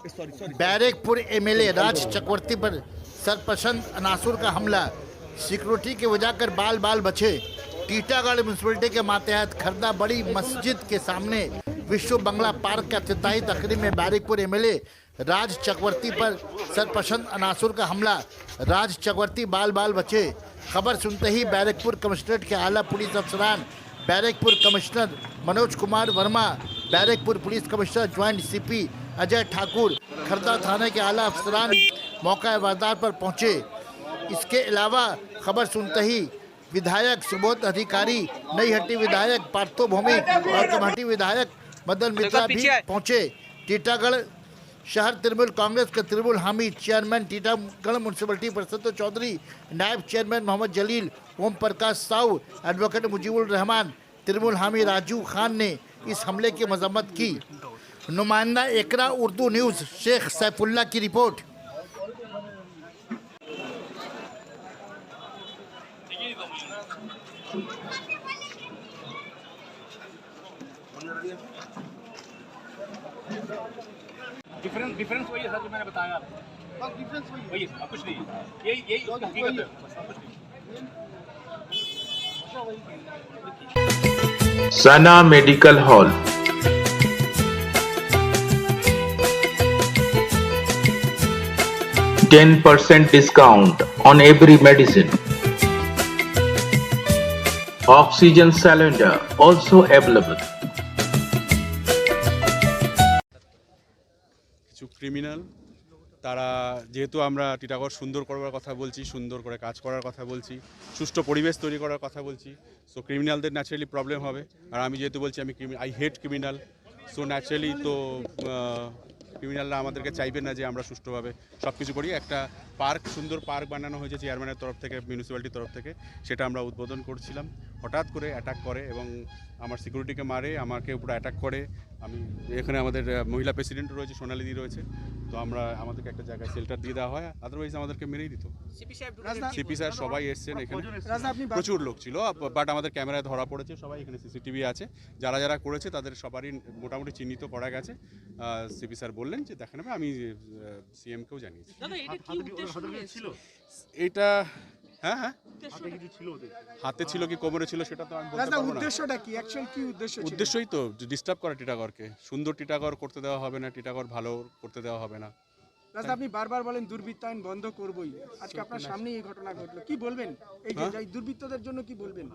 Barrackpore MLA राज चक्रवर्ती पर सरपसंद अनासुर का हमला, सिक्योरिटी के वजह कर बाल बाल बचे। टीटागढ़ म्यूनसिपलिटी के मातहत खरदा बड़ी मस्जिद के सामने विश्व बंगला पार्क के अफ्ताही तकरीब में बैरकपुर एमएलए राज चक्रवर्ती पर सरपसंद अनासुर का हमला, राज चक्रवर्ती बाल बाल बचे। खबर सुनते ही बैरकपुर कमिश्नरेट के आला पुलिस अफसरान, Barrackpore commissioner Manoj Kumar Verma, Barrackpore police commissioner joint CP Ajay Thakur, Khardah थाने के आला अफसरान मौका वारदात पर पहुंचे। इसके अलावा खबर सुनते ही विधायक सुबोध अधिकारी, नईहट्टी विधायक पार्थो भौमिक और कमेटी विधायक मदन मित्रा भी पहुंचे। टीटागढ़ शहर तृणमूल कांग्रेस के तृणमूल हामिद, चेयरमैन टीटागढ़ म्यूनसिपलिटी प्रसन्न चौधरी, नायब चेयरमैन मोहम्मद जलील, ओम प्रकाश साहू, एडवोकेट मुजीबुर रहमान, तृणमूल हामी राजू खान ने इस हमले की मजम्मत की। नुमाइंदा एकरा उर्दू न्यूज़ शेख सैफुल्ला की रिपोर्ट। डिफरेंस वही है सर जो मैंने बताया आपको। डिफरेंस वही है, कुछ नहीं है। यही उसका हकीकत है, कुछ नहीं। सना medical hall, 10% discount on every medicine. Oxygen cylinder also available. কিছু ক্রিমিনাল তারা যেহেতু আমরা টিটাগড় সুন্দর করার কথা বলছি, সুন্দর করে কাজ করার কথা বলছি, সুষ্ঠু পরিবেশ তৈরি করার কথা বলছি, সো ক্রিমিনালদের ন্যাচারালি প্রবলেম হবে। আর আমি যেহেতু বলছি আমি I hate criminal, so naturally তো ক্রিমিনালরা আমাদেরকে চাইবে না যে আমরা সুষ্ঠুভাবে সব কিছু করি। একটা পার্ক, সুন্দর পার্ক বানানো হয়েছে চেয়ারম্যানের তরফ থেকে, মিউনিসিপ্যালিটির তরফ থেকে, সেটা আমরা উদ্বোধন করছিলাম। হঠাৎ করে অ্যাটাক করে এবং আমার সিকিউরিটিকে মারে, আমাকে পুরো অ্যাটাক করে। আমি এখানে আমাদের মহিলা প্রেসিডেন্টও রয়েছে, সোনালিদি রয়েছে, তো আমাদেরকে একটা জায়গায় শেল্টার দিয়ে দেওয়া হয়, আদারওয়াইজ আমাদেরকে মেরেই দিত। সিপি স্যার সবাই এসছেন এখানে, প্রচুর লোক ছিল, বাট আমাদের ক্যামেরায় ধরা পড়েছে সবাই। এখানে সিসিটিভি আছে, যারা যারা করেছে তাদের সবারই মোটামুটি চিহ্নিত করা গেছে। সিপি স্যার বললেন যে দেখে নেবে, আমি সিএমকেও জানিয়েছি। এটা হ্যাঁ হ্যাঁ হাতে ছিল কি কোমরে ছিল সেটা তো আমি বলতে পারবো না। উদ্দেশ্যটা কি, অ্যাকচুয়াল কি উদ্দেশ্য ছিল? উদ্দেশ্যই তো ডিস্টার্ব করা টিটাগড়কে, সুন্দর টিটাগড় করতে দেওয়া হবে না, টিটাগড় ভালো করতে দেওয়া হবে না। রাজা আপনি বারবার বলেন দুর্বৃত্তায়ন বন্ধ করবই, আজকে আপনার সামনে এই ঘটনা ঘটলো, কি বলবেন? এই যে দুর্বৃত্তদের জন্য কি বলবেন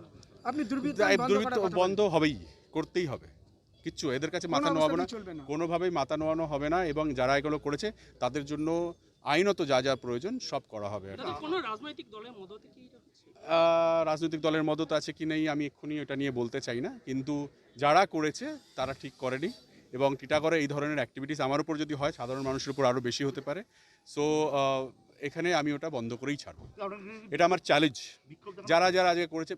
আপনি? দুর্বৃত্ত বন্ধ হবেই, করতেই হবে, কিচ্ছু এদের কাছে মাথা নোয়াবো না, কোনোভাবেই মাথা নোয়ানো হবে না। এবং যারা এগুলো করেছে তাদের জন্য আইনত যা যা প্রয়োজন সব করা হবে। রাজনৈতিক দলের মদত আছে কি নেই আমি এক্ষুনি এটা নিয়ে বলতে চাই না, কিন্তু যারা করেছে তারা ঠিক করেনি। এবং টিটাগড়ে এই ধরনের অ্যাক্টিভিটিস আমার উপর যদি হয়, সাধারণ মানুষের উপর আরও বেশি হতে পারে। সো এখানে আমি ওটা বন্ধ করেই ছাড়ব, এটা আমার চ্যালেঞ্জ। যারা যারা আজকে করেছে,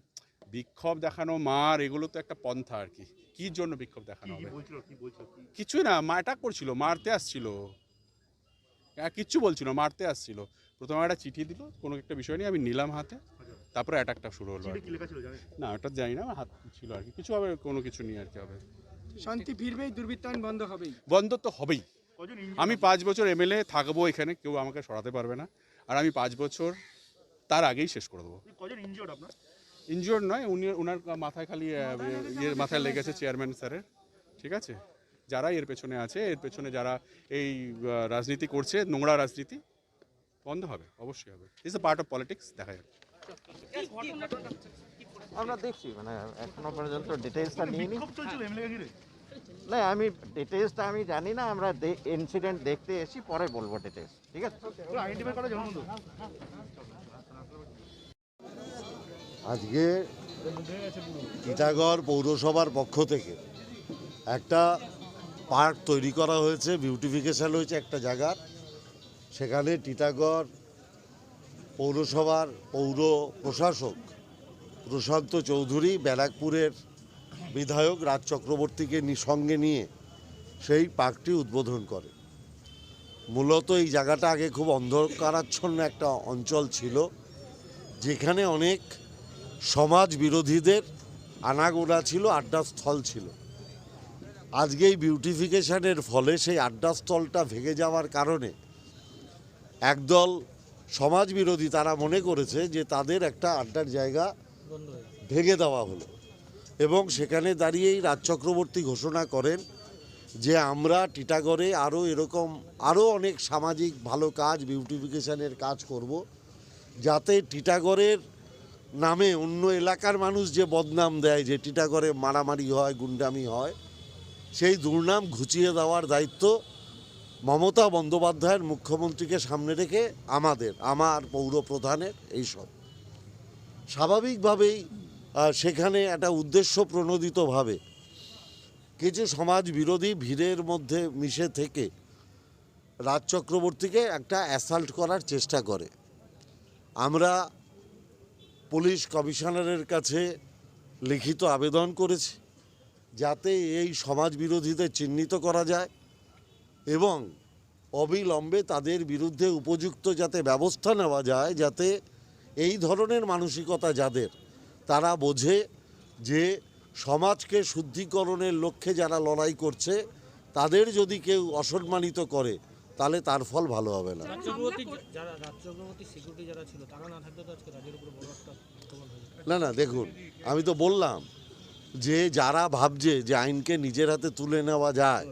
বিক্ষোভ দেখানো, মার, এগুলো তো একটা পন্থা আর কি। কী জন্য বিক্ষোভ দেখানো হবে? কিছুই না, অ্যাটাক করছিল, মারতে আসছিল, কিচ্ছু বলছিল, মারতে আসছিল। প্রথমে একটা চিঠি দিল, কোনো একটা বিষয় নিয়ে আমি নিলাম হাতে, তারপরে অ্যাটাকটা শুরু হলো। না ওটা জানি না, হাত ছিল আর কি, কিছু হবে, কোনো কিছু নিয়ে আর কি হবে। শান্তি ফিরবেই, দুর্বৃত্তায়ন বন্ধ হবেই। বন্ধ তো হবেই। আমি 5 বছর এমএলএ থাকবো এখানে, কেউ আমাকে সরাতে পারবে না। আর আমি 5 বছর তার আগেই শেষ করে দেবো। ইনজিওর্ড নয়, ওনার মাথায় খালি মাথায় লেগেছে চেয়ারম্যান স্যারের, ঠিক আছে? যারা এর পেছনে আছে, এর পেছনে যারা এই রাজনীতি করছে, নোংরা রাজনীতি, বন্ধ হবে, অবশ্যই হবে। It's a part of politics, দেখা যাবে। আমরা দেখছি, মানে এখনো পর্যন্ত ডিটেইলসটা নিইনি। না আমি ডিটেইলসটা আমি জানি না, আমরা ইনসিডেন্ট দেখতে এসেছি, পরে বলবো ডিটেইলস, ঠিক আছে? আজকে টিটাগড় পৌরসভার পক্ষ থেকে একটা পার্ক তৈরি করা হয়েছে, বিউটিফিকেশান হয়েছে একটা জায়গার। সেখানে টিটাগড় পৌরসভার পৌর প্রশাসক প্রশান্ত চৌধুরী ব্যারাকপুরের বিধায়ক রাজ চক্রবর্তীকে সঙ্গে নিয়ে সেই পার্কটি উদ্বোধন করে। মূলত এই জায়গাটা আগে খুব অন্ধকারাচ্ছন্ন একটা অঞ্চল ছিল, যেখানে অনেক সমাজ বিরোধীদের আনাগোনা ছিল, আড্ডাস্থল ছিল। আজকে এই বিউটিফিকেশনের ফলে সেই আড্ডাস্থলটা ভেঙে যাওয়ার কারণে একদল সমাজ বিরোধী তারা মনে করেছে যে তাদের একটা আড্ডার জায়গা ভেঙে দেওয়া হলো এবং সেখানে দাঁড়িয়েই রাজ চক্রবর্তী ঘোষণা করেন যে আমরা টিটাগড়ে আরও এরকম আরও অনেক সামাজিক ভালো কাজ বিউটিফিকেশনের কাজ করব, যাতে টিটাগড়ের নামে অন্য এলাকার মানুষ যে বদনাম দেয় যে টিটাগড়ে মারামারি হয়, গুন্ডামি হয়, সেই দুর্নাম ঘুচিয়ে দেওয়ার দায়িত্ব মমতা বন্দ্যোপাধ্যায়ের মুখ্যমন্ত্রীকে সামনে রেখে আমার পৌর প্রধানের এইসব স্বাভাবিকভাবেই সেখানে একটা উদ্দেশ্য প্রণোদিতভাবে কিছু সমাজ বিরোধী ভিড়ের মধ্যে মিশে থেকে রাজ চক্রবর্তীকে একটা অ্যাসাল্ট করার চেষ্টা করে। আমরা পুলিশ কমিশনারের কাছে লিখিত আবেদন করেছি যাতে এই সমাজ বিরোধীদের চিহ্নিত করা যায় এবং অবিলম্বে তাদের বিরুদ্ধে উপযুক্ত যাতে ব্যবস্থা নেওয়া যায়, যাতে এই ধরনের মানসিকতা যাদের তারা বোঝে যে সমাজকে শুদ্ধিকরণের লক্ষ্যে যারা লড়াই করছে তাদের যদি কেউ অসম্মানিত করে তাহলে তার ফল ভালো হবে না। না দেখুন, আমি তো বললাম যে যারা ভাবছে যে আইনকে নিজের হাতে তুলে নেওয়া যায়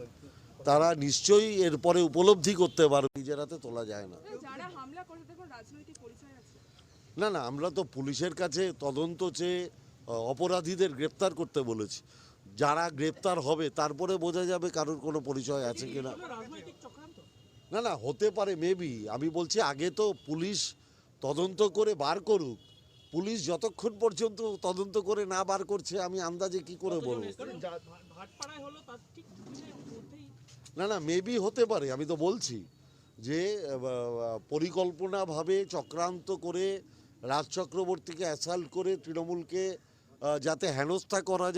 তারা নিশ্চয়ই এরপরে উপলব্ধি করতে পারবে নিজের হাতে তোলা যায় না। না আমরা তো পুলিশের কাছে তদন্ত চেয়ে অপরাধীদের গ্রেপ্তার করতে বলেছি। যারা গ্রেপ্তার হবে তারপরে বোঝা যাবে কারোর কোনো পরিচয় আছে কিনা। না হতে পারে মেবি, আমি বলছি আগে তো পুলিশ তদন্ত করে বার করুক। পুলিশ যতক্ষণ পর্যন্ত তদন্ত করে না বার করছে আমি আন্দাজে কি করে বলবো। না মেবি হতে পারে, আমি তো বলছি যে পরিকল্পনাভাবে চক্রান্ত করে রাজ চক্রবর্তীকে অ্যাসাল্ট করে তৃণমূলকে যাতে হেনস্থা করা যায়